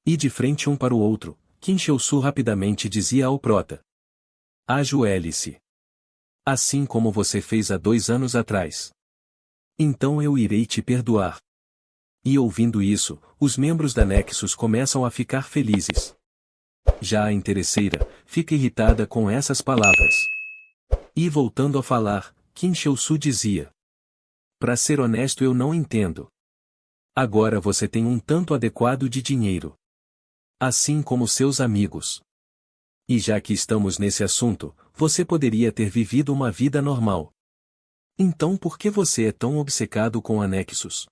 E de frente um para o outro, Qin Shousu rapidamente dizia ao prota: ajoelhe-se. Assim como você fez há 2 anos atrás. Então eu irei te perdoar. E ouvindo isso, os membros da Nexus começam a ficar felizes. Já a interesseira, fica irritada com essas palavras. E voltando a falar, Qin Shousu dizia: para ser honesto, eu não entendo. Agora você tem um tanto adequado de dinheiro. Assim como seus amigos. E já que estamos nesse assunto, você poderia ter vivido uma vida normal. Então por que você é tão obcecado com a Nexus?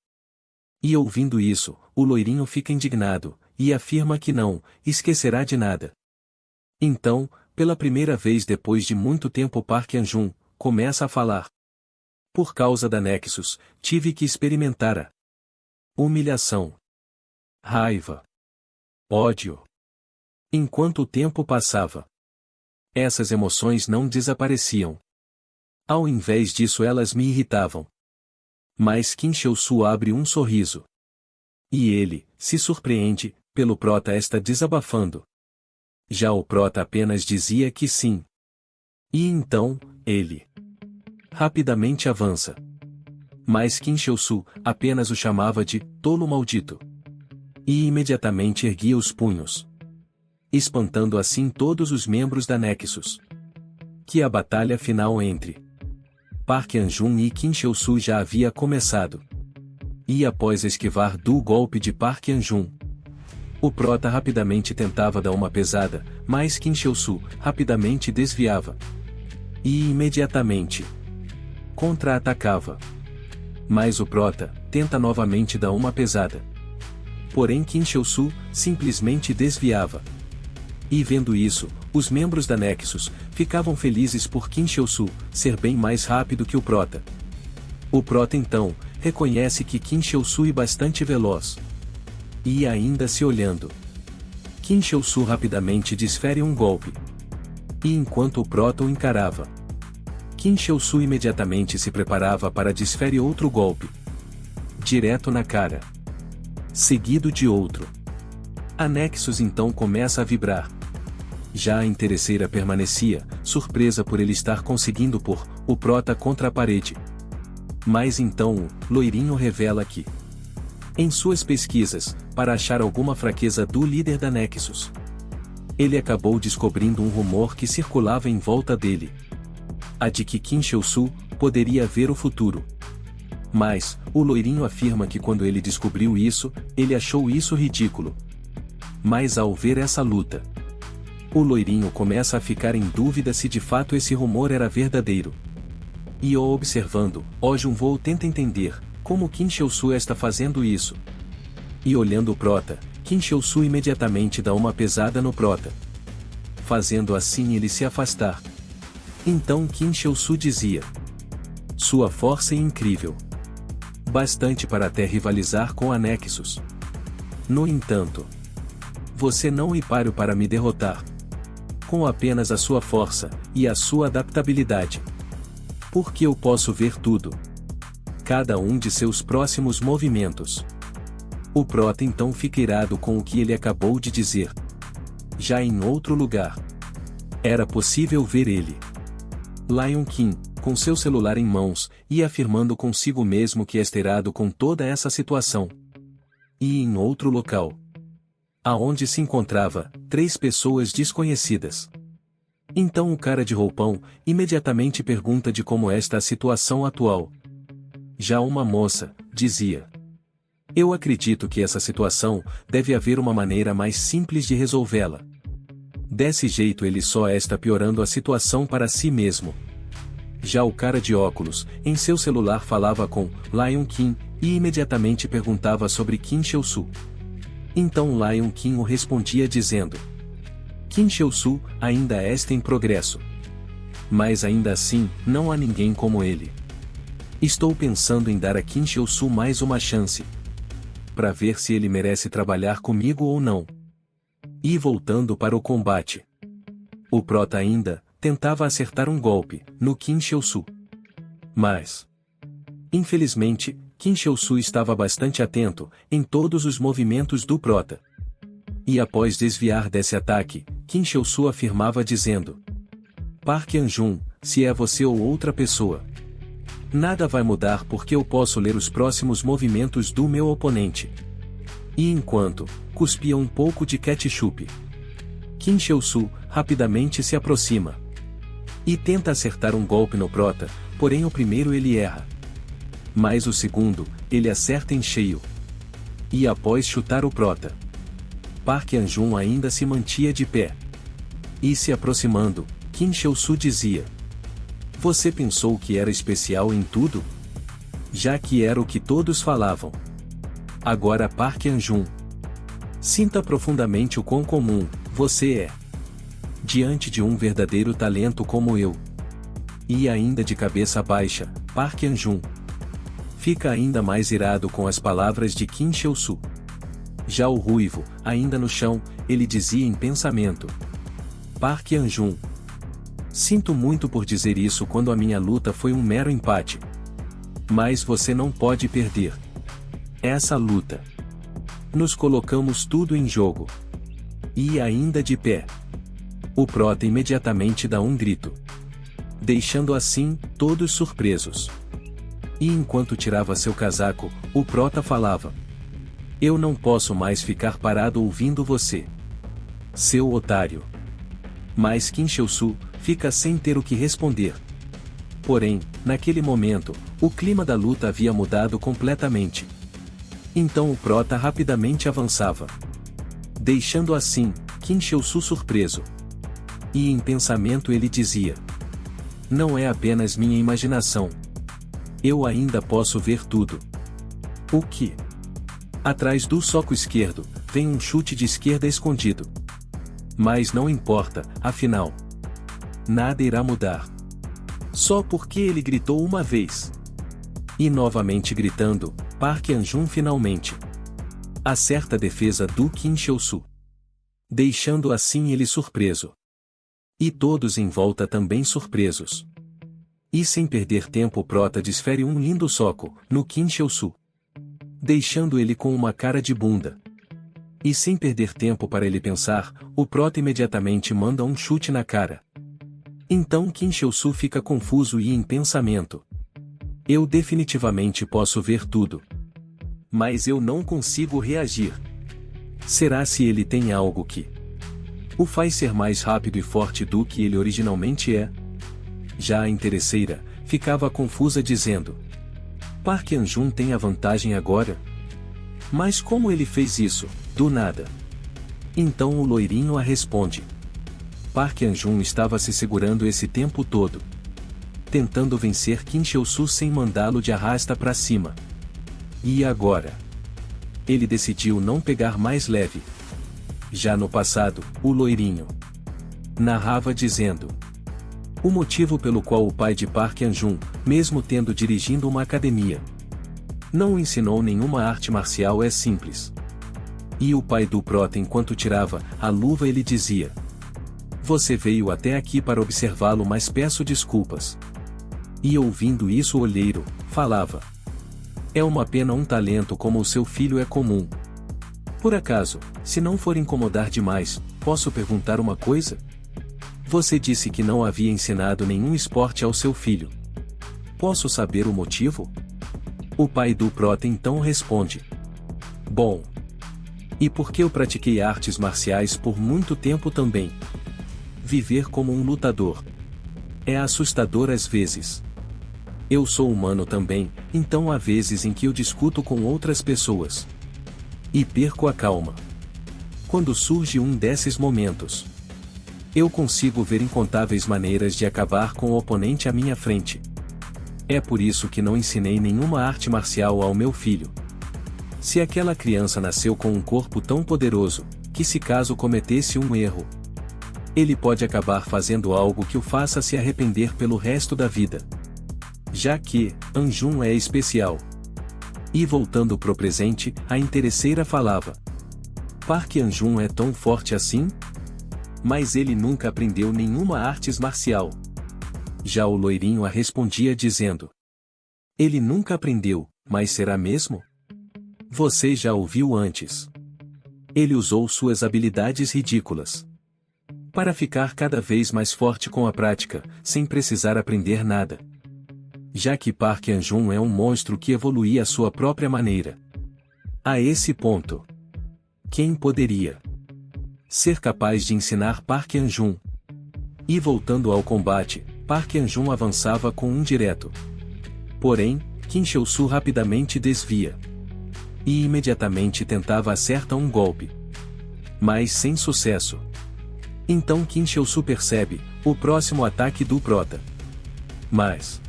E ouvindo isso, o loirinho fica indignado, e afirma que não esquecerá de nada. Então, pela primeira vez depois de muito tempo, Park Hyun começa a falar. Por causa da Nexus, tive que experimentar a humilhação, raiva, ódio. Enquanto o tempo passava, essas emoções não desapareciam. Ao invés disso, elas me irritavam. Mas Qin Shousu abre um sorriso. E ele se surpreende pelo prota está desabafando. Já o prota apenas dizia que sim. E então, ele rapidamente avança. Mas Qin Shousu apenas o chamava de tolo maldito. E imediatamente erguia os punhos, espantando assim todos os membros da Nexus. Que a batalha final entre Park Hyun e Qin Shousu já havia começado. E após esquivar do golpe de Park Hyun, o prota rapidamente tentava dar uma pesada, mas Qin Shousu rapidamente desviava. E imediatamente contra-atacava. Mas o prota tenta novamente dar uma pesada. Porém Qin Shousu simplesmente desviava. E vendo isso, os membros da Nexus ficavam felizes por Qin Shousu ser bem mais rápido que o prota. O prota então reconhece que Qin Shousu é bastante veloz. E ainda se olhando, Qin Shousu rapidamente desfere um golpe. E enquanto o prota o encarava, Qin Shousu imediatamente se preparava para desferir outro golpe, direto na cara, seguido de outro. A Nexus então começa a vibrar. Já a interesseira permanecia, surpresa por ele estar conseguindo pôr o prota contra a parede. Mas então o loirinho revela que, em suas pesquisas, para achar alguma fraqueza do líder da Nexus, ele acabou descobrindo um rumor que circulava em volta dele. A de que Qin Shousu poderia ver o futuro. Mas, o loirinho afirma que quando ele descobriu isso, ele achou isso ridículo. Mas ao ver essa luta, o loirinho começa a ficar em dúvida se de fato esse rumor era verdadeiro. E o observando, O Junwo tenta entender como Qin Shousu está fazendo isso. E olhando o prota, Qin Shousu imediatamente dá uma pesada no prota, fazendo assim ele se afastar. Então Qin Shousu dizia: sua força é incrível. Bastante para até rivalizar com a Nexus. No entanto, você não é páreo para me derrotar. Com apenas a sua força e a sua adaptabilidade. Porque eu posso ver tudo. Cada um de seus próximos movimentos. O prota então fica irado com o que ele acabou de dizer. Já em outro lugar, era possível ver ele, Lion King, com seu celular em mãos, e afirmando consigo mesmo que está irado com toda essa situação. E em outro local, aonde se encontrava 3 pessoas desconhecidas. Então o cara de roupão imediatamente pergunta de como está a situação atual. Já uma moça dizia: eu acredito que essa situação deve haver uma maneira mais simples de resolvê-la. Desse jeito ele só está piorando a situação para si mesmo. Já o cara de óculos, em seu celular falava com Lion King e imediatamente perguntava sobre Qin Shousu. Então Lion King o respondia dizendo: Qin Shousu ainda está em progresso. Mas ainda assim, não há ninguém como ele. Estou pensando em dar a Qin Shousu mais uma chance, para ver se ele merece trabalhar comigo ou não. E voltando para o combate, o prota ainda tentava acertar um golpe no Qin Shousu. Mas, infelizmente, Qin Shousu estava bastante atento em todos os movimentos do prota. E após desviar desse ataque, Qin Shousu afirmava dizendo: Park An-jun, se é você ou outra pessoa, nada vai mudar porque eu posso ler os próximos movimentos do meu oponente. E enquanto cuspia um pouco de ketchup, Qin Shousu rapidamente se aproxima e tenta acertar um golpe no prota, porém o primeiro ele erra. Mas o segundo, ele acerta em cheio. E após chutar o prota, Park An-jun ainda se mantinha de pé. E se aproximando, Qin Shousu dizia: Você pensou que era especial em tudo? Já que era o que todos falavam. Agora Park An-jun, sinta profundamente o quão comum você é diante de um verdadeiro talento como eu. E ainda de cabeça baixa, Park An-jun fica ainda mais irado com as palavras de Qin Shousu. Já o ruivo, ainda no chão, ele dizia em pensamento: Park An-jun, sinto muito por dizer isso quando a minha luta foi um mero empate. Mas você não pode perder essa luta. Nos colocamos tudo em jogo. E ainda de pé, o prota imediatamente dá um grito, deixando assim todos surpresos. E enquanto tirava seu casaco, o prota falava: Eu não posso mais ficar parado ouvindo você, seu otário. Mas Qin Shousu fica sem ter o que responder. Porém, naquele momento, o clima da luta havia mudado completamente. Então o prota rapidamente avançava, deixando assim Qin Shousu surpreso. E em pensamento ele dizia: Não é apenas minha imaginação. Eu ainda posso ver tudo. O que? Atrás do soco esquerdo, vem um chute de esquerda escondido. Mas não importa, afinal, nada irá mudar. Só porque ele gritou uma vez. E novamente gritando, Park An-jun finalmente acerta a defesa do Qin Shousu, deixando assim ele surpreso. E todos em volta também surpresos. E sem perder tempo o prota desfere um lindo soco no Qin Shousu, deixando ele com uma cara de bunda. E sem perder tempo para ele pensar, o prota imediatamente manda um chute na cara. Então Qin Shousu fica confuso e em pensamento: Eu definitivamente posso ver tudo, mas eu não consigo reagir. Será se ele tem algo que o faz ser mais rápido e forte do que ele originalmente é? Já a interesseira ficava confusa dizendo: Park An-jun tem a vantagem agora? Mas como ele fez isso, do nada? Então o loirinho a responde: Park An-jun estava se segurando esse tempo todo, tentando vencer Qin Shousu sem mandá-lo de arrasta para cima. E agora? Ele decidiu não pegar mais leve. Já no passado, o loirinho narrava dizendo: O motivo pelo qual o pai de Park An-jun, mesmo tendo dirigindo uma academia, não o ensinou nenhuma arte marcial é simples. E o pai do prota enquanto tirava a luva ele dizia: Você veio até aqui para observá-lo, mas peço desculpas. E ouvindo isso o olheiro falava: É uma pena um talento como o seu filho é comum. Por acaso, se não for incomodar demais, posso perguntar uma coisa? Você disse que não havia ensinado nenhum esporte ao seu filho. Posso saber o motivo? O pai do prota então responde: Bom, e porque eu pratiquei artes marciais por muito tempo também. Viver como um lutador é assustador às vezes. Eu sou humano também, então há vezes em que eu discuto com outras pessoas e perco a calma. Quando surge um desses momentos, eu consigo ver incontáveis maneiras de acabar com o oponente à minha frente. É por isso que não ensinei nenhuma arte marcial ao meu filho. Se aquela criança nasceu com um corpo tão poderoso, que se caso cometesse um erro, ele pode acabar fazendo algo que o faça se arrepender pelo resto da vida. Já que An-jun é especial. E voltando pro presente, a interesseira falava: Park An-jun é tão forte assim? Mas ele nunca aprendeu nenhuma arte marcial. Já o loirinho a respondia dizendo: Ele nunca aprendeu, mas será mesmo? Você já ouviu antes Ele usou suas habilidades ridículas para ficar cada vez mais forte com a prática, sem precisar aprender nada. Já que Park Hyun-jun é um monstro que evoluía à sua própria maneira. A esse ponto, quem poderia ser capaz de ensinar Park Hyun-jun? E voltando ao combate, Park Hyun-jun avançava com um direto. Porém, Kim Cheol-su rapidamente desvia. E imediatamente tentava acertar um golpe. Mas sem sucesso. Então Kim Cheol-su percebe o próximo ataque do prota. Mas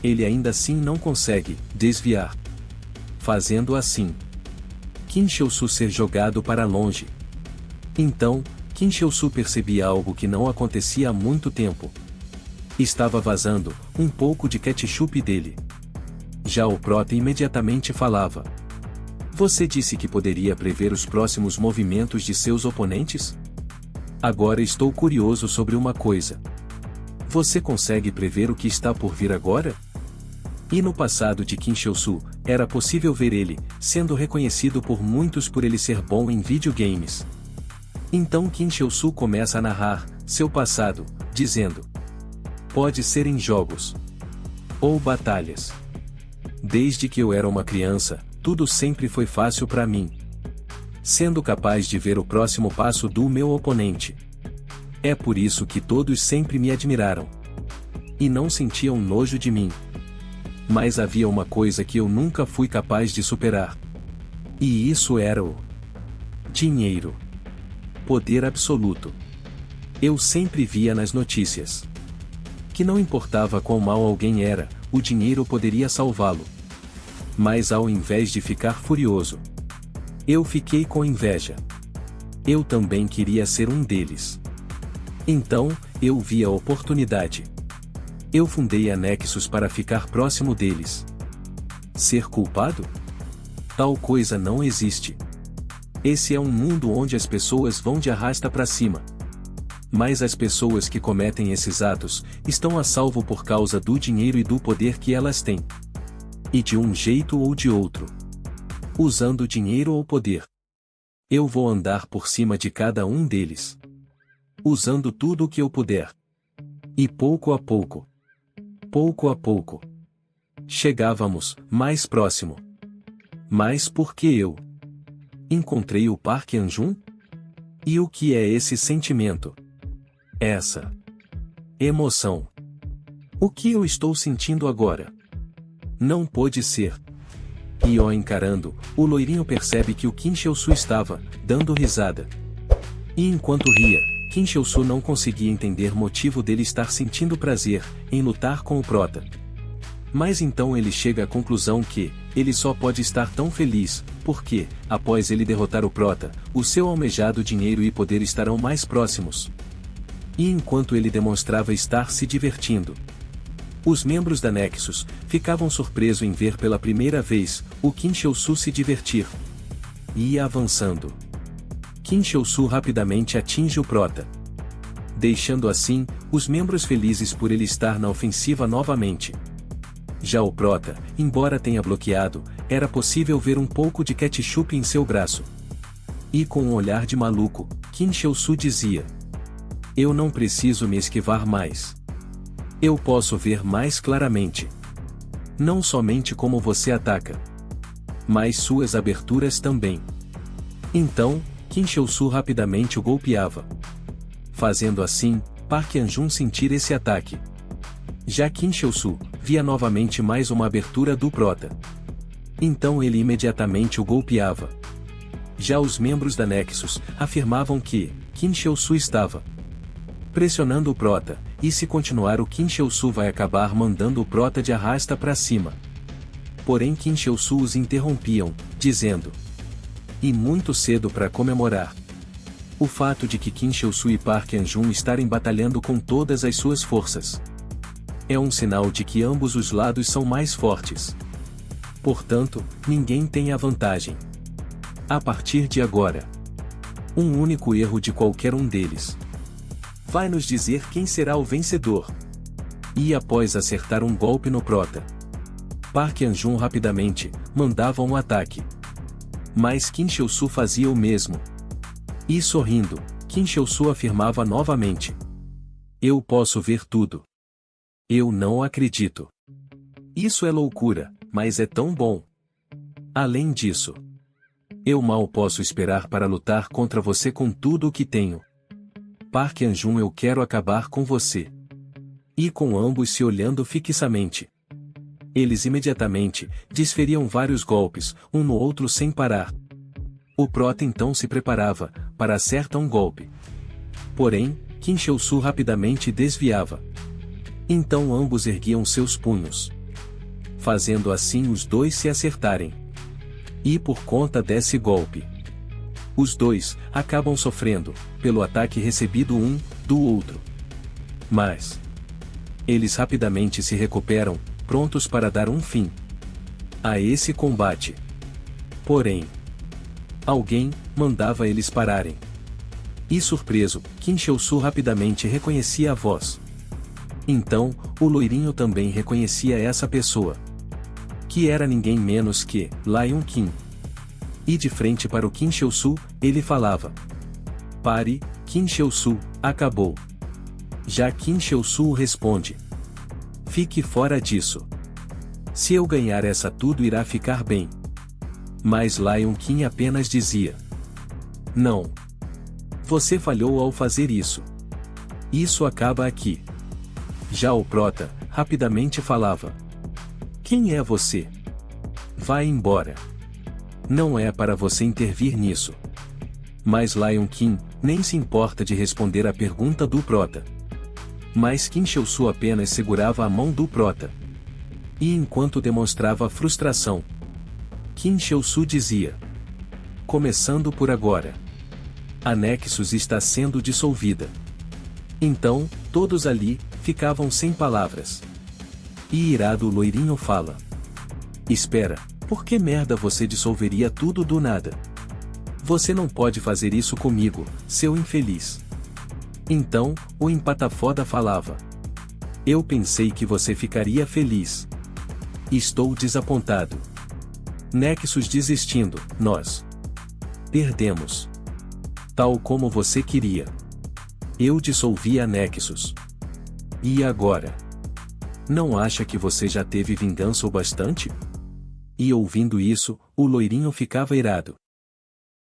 ele ainda assim não consegue desviar. Fazendo assim, Kim Cheol-su ser jogado para longe. Então, Kim Cheol-su percebia algo que não acontecia há muito tempo. Estava vazando um pouco de ketchup dele. Já o prota imediatamente falava: "Você disse que poderia prever os próximos movimentos de seus oponentes? Agora estou curioso sobre uma coisa. Você consegue prever o que está por vir agora?" E no passado de Kim Cheol-su, era possível ver ele sendo reconhecido por muitos por ele ser bom em videogames. Então Kim Cheol-su começa a narrar seu passado, dizendo: "Pode ser em jogos ou batalhas. Desde que eu era uma criança, tudo sempre foi fácil para mim. Sendo capaz de ver o próximo passo do meu oponente. É por isso que todos sempre me admiraram. E não sentiam nojo de mim. Mas havia uma coisa que eu nunca fui capaz de superar. E isso era o dinheiro. Poder absoluto. Eu sempre via nas notícias que não importava quão mal alguém era, o dinheiro poderia salvá-lo. Mas ao invés de ficar furioso, eu fiquei com inveja. Eu também queria ser um deles. Então, eu vi a oportunidade. Eu fundei a Nexus para ficar próximo deles. Ser culpado? Tal coisa não existe. Esse é um mundo onde as pessoas vão de arrasta para cima. Mas as pessoas que cometem esses atos estão a salvo por causa do dinheiro e do poder que elas têm. E de um jeito ou de outro, usando dinheiro ou poder, eu vou andar por cima de cada um deles, usando tudo o que eu puder. E pouco a pouco, chegávamos mais próximo. Mas por que eu encontrei o Park Hyun-jun? E o que é esse sentimento? Essa emoção. O que eu estou sentindo agora? Não pode ser. E ó, encarando, o loirinho percebe que o Kim Cheol-su estava dando risada. E enquanto ria, Kim Cheol-su não conseguia entender motivo dele estar sentindo prazer em lutar com o prota. Mas então ele chega à conclusão que ele só pode estar tão feliz, porque, após ele derrotar o prota, o seu almejado dinheiro e poder estarão mais próximos. E enquanto ele demonstrava estar se divertindo, os membros da Nexus ficavam surpresos em ver pela primeira vez o Kim Cheol-su se divertir. E avançando, Kim Cheol-su rapidamente atinge o prota, deixando assim os membros felizes por ele estar na ofensiva novamente. Já o prota, embora tenha bloqueado, era possível ver um pouco de ketchup em seu braço. E com um olhar de maluco, Kim Cheol-su dizia: "Eu não preciso me esquivar mais. Eu posso ver mais claramente. Não somente como você ataca, mas suas aberturas também." Então, Kim Cheol-su rapidamente o golpeava, fazendo assim Park Hyun-jun sentir esse ataque. Já Kim Cheol-su via novamente mais uma abertura do prota. Então ele imediatamente o golpeava. Já os membros da Nexus afirmavam que Kim Cheol-su estava pressionando o prota, e se continuar o Kim Cheol-su vai acabar mandando o prota de arrasta para cima. Porém Kim Cheol-su os interrompiam, dizendo: "E muito cedo para comemorar. O fato de que Kim Cheol-su e Park Hyun-jun estarem batalhando com todas as suas forças é um sinal de que ambos os lados são mais fortes. Portanto, ninguém tem a vantagem. A partir de agora, um único erro de qualquer um deles vai nos dizer quem será o vencedor." E após acertar um golpe no prota, Park Hyun-jun rapidamente mandava um ataque. Mas Qin Xiusu fazia o mesmo. E sorrindo, Qin Xiusu afirmava novamente: eu posso ver tudo. Eu não acredito. Isso é loucura, mas é tão bom. Além disso, eu mal posso esperar para lutar contra você com tudo o que tenho. Park Anjun, eu quero acabar com você. E com ambos se olhando fixamente. Eles imediatamente desferiam vários golpes, um no outro sem parar. O prota então se preparava para acertar um golpe. Porém, Qin Xiusu rapidamente desviava. Então ambos erguiam seus punhos, fazendo assim os dois se acertarem. E por conta desse golpe, os dois acabam sofrendo pelo ataque recebido um do outro. Mas eles rapidamente se recuperam, prontos para dar um fim a esse combate. Porém, alguém mandava eles pararem. E surpreso, Qin Xiusu rapidamente reconhecia a voz. Então, o loirinho também reconhecia essa pessoa, que era ninguém menos que Lion Qin. E de frente para o Qin Xiusu, ele falava: pare, Qin Xiusu, acabou. Já Qin Xiusu responde: fique fora disso. Se eu ganhar essa tudo irá ficar bem. Mas Lion Qin apenas dizia: não. Você falhou ao fazer isso. Isso acaba aqui. Já o prota, rapidamente falava: quem é você? Vai embora. Não é para você intervir nisso. Mas Lion Qin nem se importa de responder à pergunta do prota. Mas Qin Xiusu apenas segurava a mão do prota. E enquanto demonstrava frustração, Qin Xiusu dizia: começando por agora, a Nexus está sendo dissolvida. Então, todos ali ficavam sem palavras. E irado o loirinho fala: espera, por que merda você dissolveria tudo do nada? Você não pode fazer isso comigo, seu infeliz. Então, o empatafoda falava: eu pensei que você ficaria feliz. Estou desapontado. Nexus desistindo, nós perdemos. Tal como você queria. Eu dissolvi a Nexus. E agora? Não acha que você já teve vingança o bastante? E ouvindo isso, o loirinho ficava irado.